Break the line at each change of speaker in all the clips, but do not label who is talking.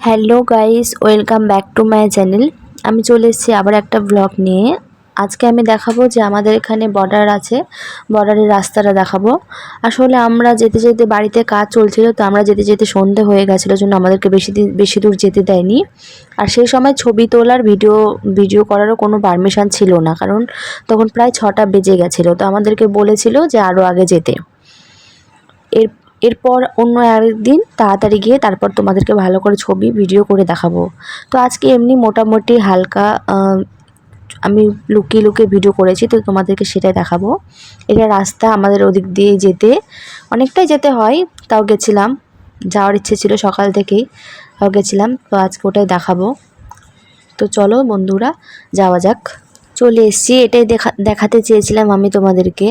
Hello guys, welcome back to my channel. আমি চলে এসেছি আবার একটা ব্লগ নিয়ে। আজকে আমি দেখাবো যে আমাদের এখানে বর্ডার আছে, বর্ডারের রাস্তাটা দেখাবো। আসলে আমরা যেতে যেতে বাড়িতে কাজ চলছিল, তো আমরা যেতে যেতে সন্ধে হয়ে গেছিলো, জন্য আমাদেরকে বেশি দূর যেতে দেয়নি। আর সেই সময় ছবি তোলার ভিডিও করারও কোনো পারমিশন ছিল না, কারণ তখন প্রায় 6টা বেজে গেছিলো। তো আমাদেরকে বলেছিল যে আরও আগে যেতে। এরপর অন্য আরেকদিন তাড়াতাড়ি গিয়ে তারপর তোমাদেরকে ভালো করে ছবি ভিডিও করে দেখাবো। তো আজকে এমনি মোটামুটি হালকা আমি লুকিয়ে লুকিয়ে ভিডিও করেছি, তো তোমাদেরকে সেটাই দেখাবো। এটা রাস্তা, আমাদের ওদিক দিয়ে যেতে অনেকটাই যেতে হয়, তাও গেছিলাম। যাওয়ার ইচ্ছে ছিল সকাল থেকেই, তাও গেছিলাম। তো আজকে ওটাই দেখাবো। তো চলো বন্ধুরা, যাওয়া যাক। চলে এসেছি, এটাই দেখাতে চেয়েছিলাম আমি তোমাদেরকে।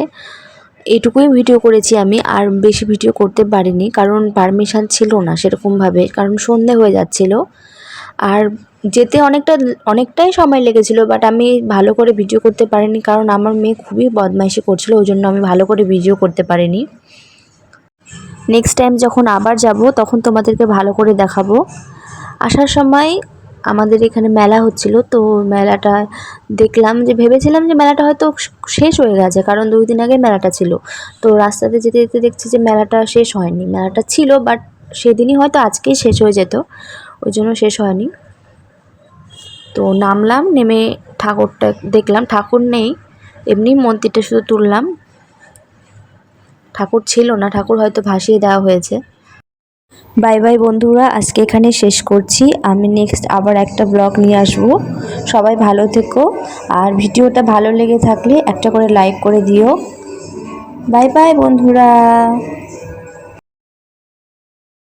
এইটুকুই ভিডিও করেছি আমি, আর বেশি ভিডিও করতে পারিনি, কারণ পারমিশন ছিল না সেরকমভাবে, কারণ সন্ধে হয়ে যাচ্ছিল। আর যেতে অনেকটাই সময় লেগেছিল, বাট আমি ভালো করে ভিডিও করতে পারিনি, কারণ আমার মেয়ে খুবই বদমাইশি করছিল, ওই জন্য আমি ভালো করে ভিডিও করতে পারিনি। নেক্সট টাইম যখন আবার যাব তখন তোমাদেরকে ভালো করে দেখাবো। আসার সময় আমাদের এখানে মেলা হচ্ছিল, তো মেলাটা দেখলাম, যে ভেবেছিলাম যে মেলাটা হয়তো শেষ হয়ে গেছে, কারণ 2 দিন আগে মেলাটা ছিল। তো রাস্তাতে যেতে যেতে দেখছি যে মেলাটা শেষ হয়নি, মেলাটা ছিল, বাট সেদিনই হয়তো আজকেই শেষ হয়ে যেত, ওই জন্য শেষ হয়নি। তো নামলাম, নেমে ঠাকুরটা দেখলাম, ঠাকুর নেই, এমনি মন্দিরটা শুধু তুললাম, ঠাকুর ছিল না, ঠাকুর হয়তো ভাসিয়ে দেওয়া হয়েছে। বাই বাই বন্ধুরা, আজকে এখানে শেষ করছি। আমি নেক্সট আবার একটা ব্লগ নিয়ে আসবো। সবাই ভালো থেকো, আর ভিডিওটা ভালো লেগে থাকলে একটা করে লাইক করে দিও। বাই বাই বন্ধুরা।